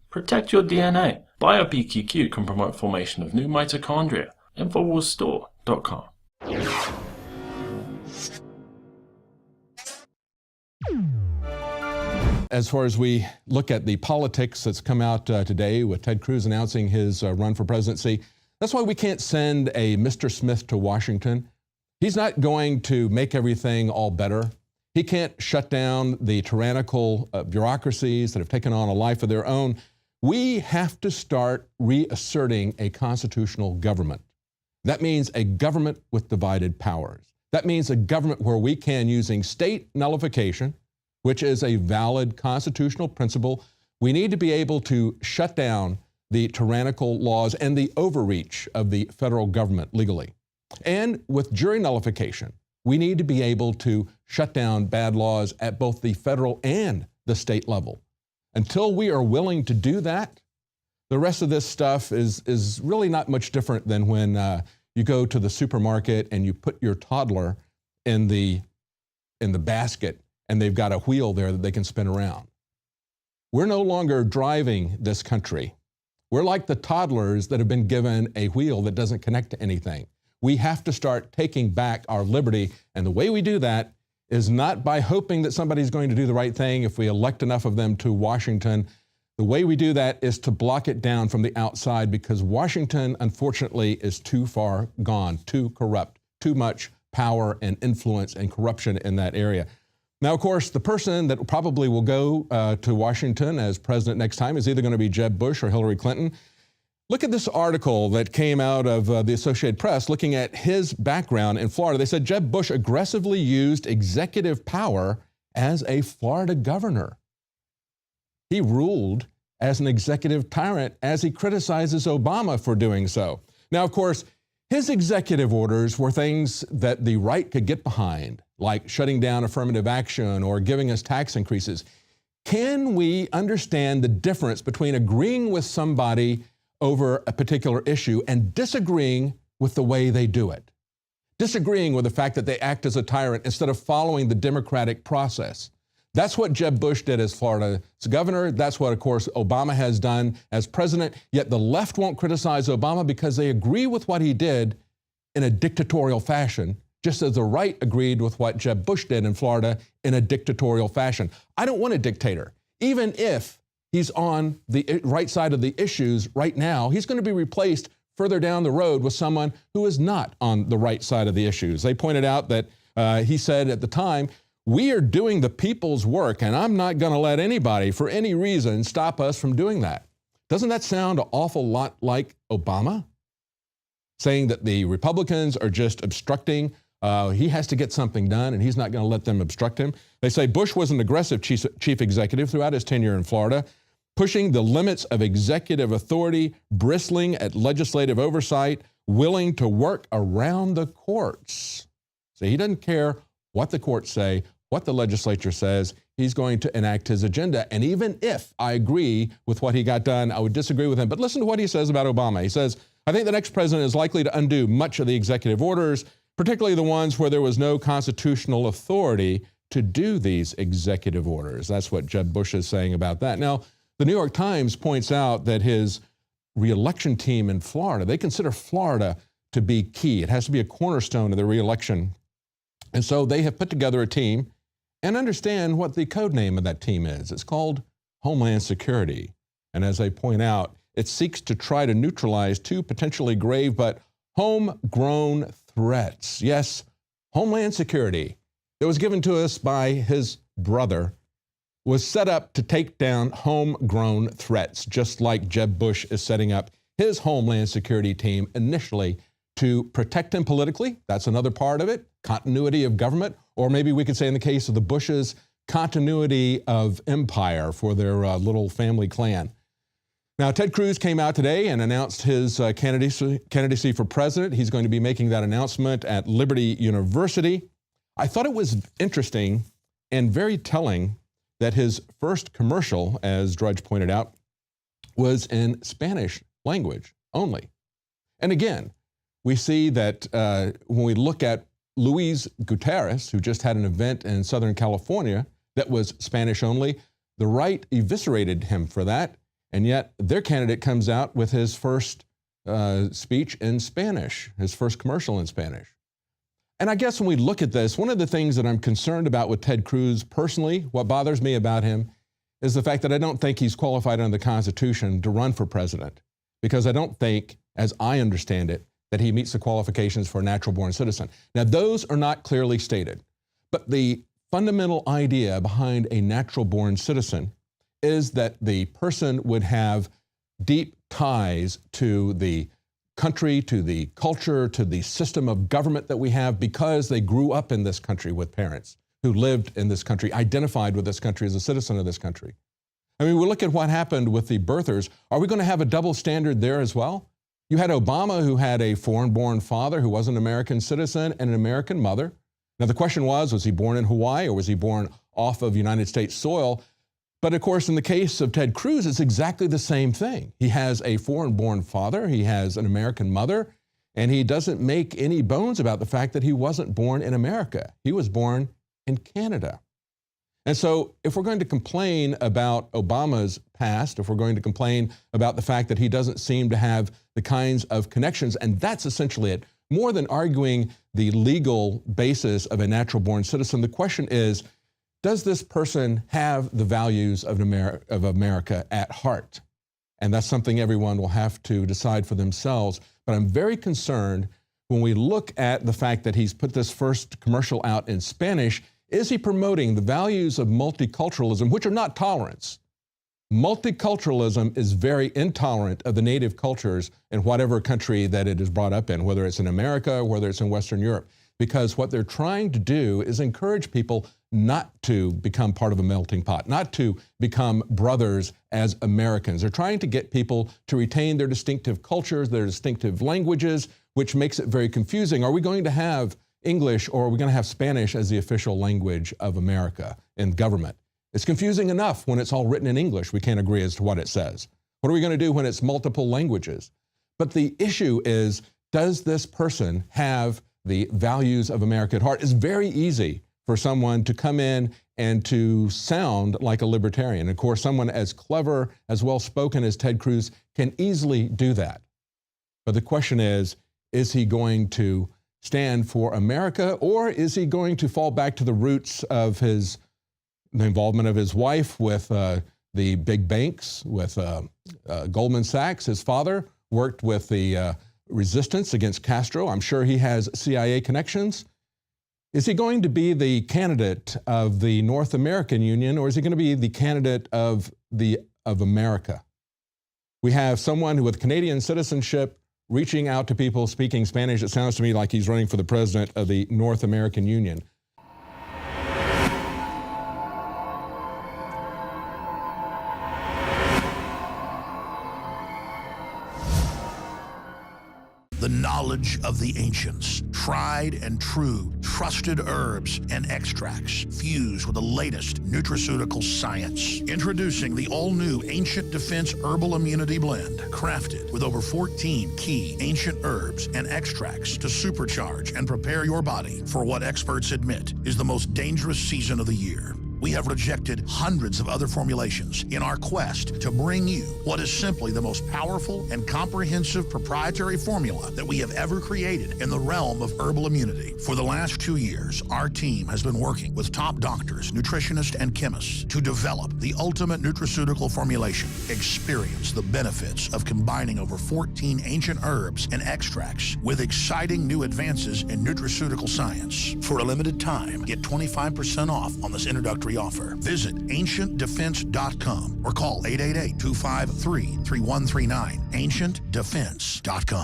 Protect your DNA. BioPQQ can promote formation of new mitochondria. Infowarsstore.com. As far as we look at the politics that's come out today with Ted Cruz announcing his run for presidency, that's why we can't send a Mr. Smith to Washington. He's not going to make everything all better. He can't shut down the tyrannical bureaucracies that have taken on a life of their own. We have to start reasserting a constitutional government. That means a government with divided powers. That means a government where we can, using state nullification, which is a valid constitutional principle, we need to be able to shut down the tyrannical laws and the overreach of the federal government legally. And with jury nullification, we need to be able to shut down bad laws at both the federal and the state level. Until we are willing to do that, the rest of this stuff is really not much different than when you go to the supermarket and you put your toddler in the basket and they've got a wheel there that they can spin around. We're no longer driving this country. We're like the toddlers that have been given a wheel that doesn't connect to anything. We have to start taking back our liberty, and the way we do that is not by hoping that somebody's going to do the right thing if we elect enough of them to Washington. The way we do that is to block it down from the outside, because Washington, unfortunately, is too far gone, too corrupt, too much power and influence and corruption in that area. Now, of course, the person that probably will go to Washington as president next time is either going to be Jeb Bush or Hillary Clinton. Look at this article that came out of the Associated Press looking at his background in Florida. They said Jeb Bush aggressively used executive power as a Florida governor. He ruled as an executive tyrant as he criticizes Obama for doing so. Now, of course, his executive orders were things that the right could get behind, like shutting down affirmative action or giving us tax increases. Can we understand the difference between agreeing with somebody over a particular issue and disagreeing with the way they do it? Disagreeing with the fact that they act as a tyrant instead of following the democratic process. That's what Jeb Bush did as Florida's governor. That's what, of course, Obama has done as president. Yet the left won't criticize Obama because they agree with what he did in a dictatorial fashion, just as the right agreed with what Jeb Bush did in Florida in a dictatorial fashion. I don't want a dictator. Even if he's on the right side of the issues right now, he's going to be replaced further down the road with someone who is not on the right side of the issues. They pointed out that he said at the time, "We are doing the people's work, and I'm not going to let anybody, for any reason, stop us from doing that." Doesn't that sound an awful lot like Obama? Saying that the Republicans are just obstructing. He has to get something done, and he's not going to let them obstruct him. They say Bush was an aggressive chief executive throughout his tenure in Florida, pushing the limits of executive authority, bristling at legislative oversight, willing to work around the courts. So he doesn't care what the courts say, what the legislature says. He's going to enact his agenda. And even if I agree with what he got done, I would disagree with him. But listen to what he says about Obama. He says, "I think the next president is likely to undo much of the executive orders, particularly the ones where there was no constitutional authority to do these executive orders." That's what Jeb Bush is saying about that. Now, the New York Times points out that his reelection team in Florida, they consider Florida to be key. It has to be a cornerstone of the reelection. And so they have put together a team, and understand what the code name of that team is. It's called Homeland Security. And as I point out, it seeks to try to neutralize two potentially grave but homegrown threats. Yes, Homeland Security that was given to us by his brother was set up to take down homegrown threats, just like Jeb Bush is setting up his Homeland Security team initially to protect him politically. That's another part of it, continuity of government, or maybe we could say in the case of the Bushes, continuity of empire for their little family clan. Now, Ted Cruz came out today and announced his candidacy for president. He's going to be making that announcement at Liberty University. I thought it was interesting and very telling that his first commercial, as Drudge pointed out, was in Spanish language only. And again, we see that when we look at Luis Guiterrez, who just had an event in Southern California that was Spanish only, the right eviscerated him for that. And yet their candidate comes out with his first speech in Spanish, his first commercial in Spanish. And I guess when we look at this, one of the things that I'm concerned about with Ted Cruz personally, what bothers me about him, is the fact that I don't think he's qualified under the Constitution to run for president, because I don't think, as I understand it, that he meets the qualifications for a natural-born citizen. Now, those are not clearly stated, but the fundamental idea behind a natural-born citizen is that the person would have deep ties to the country, to the culture, to the system of government that we have, because they grew up in this country with parents who lived in this country, identified with this country as a citizen of this country. I mean, we look at what happened with the birthers. Are we going to have a double standard there as well? You had Obama, who had a foreign-born father who was an American citizen and an American mother. Now, the question was he born in Hawaii or was he born off of United States soil? But of course, in the case of Ted Cruz, it's exactly the same thing. He has a foreign-born father, he has an American mother, and he doesn't make any bones about the fact that he wasn't born in America. He was born in Canada. And so if we're going to complain about Obama's past, if we're going to complain about the fact that he doesn't seem to have the kinds of connections, and that's essentially it, more than arguing the legal basis of a natural-born citizen, the question is, does this person have the values of America at heart? And that's something everyone will have to decide for themselves. But I'm very concerned when we look at the fact that he's put this first commercial out in Spanish. Is he promoting the values of multiculturalism, which are not tolerance? Multiculturalism is very intolerant of the native cultures in whatever country that it is brought up in, whether it's in America or whether it's in Western Europe, because what they're trying to do is encourage people not to become part of a melting pot, not to become brothers as Americans. They're trying to get people to retain their distinctive cultures, their distinctive languages, which makes it very confusing. Are we going to have English or are we going to have Spanish as the official language of America in government? It's confusing enough when it's all written in English. We can't agree as to what it says. What are we going to do when it's multiple languages? But the issue is, does this person have the values of America at heart? It's very easy for someone to come in and to sound like a libertarian. Of course, someone as clever, as well-spoken as Ted Cruz can easily do that. But the question is he going to stand for America, or is he going to fall back to the roots of the involvement of his wife with the big banks, with Goldman Sachs? His father worked with the resistance against Castro. I'm sure he has CIA connections. Is he going to be the candidate of the North American Union, or is he going to be the candidate of America? We have someone with Canadian citizenship reaching out to people speaking Spanish. It sounds to me like he's running for the president of the North American Union. The knowledge of the ancients, tried and true, trusted herbs and extracts fused with the latest nutraceutical science. Introducing the all-new Ancient Defense Herbal Immunity Blend, crafted with over 14 key ancient herbs and extracts to supercharge and prepare your body for what experts admit is the most dangerous season of the year. We have rejected hundreds of other formulations in our quest to bring you what is simply the most powerful and comprehensive proprietary formula that we have ever created in the realm of herbal immunity. For the last 2 years, our team has been working with top doctors, nutritionists, and chemists to develop the ultimate nutraceutical formulation. Experience the benefits of combining over 14 ancient herbs and extracts with exciting new advances in nutraceutical science. For a limited time, get 25% off on this introductory offer. Visit ancientdefense.com or call 888-253-3139. ancientdefense.com.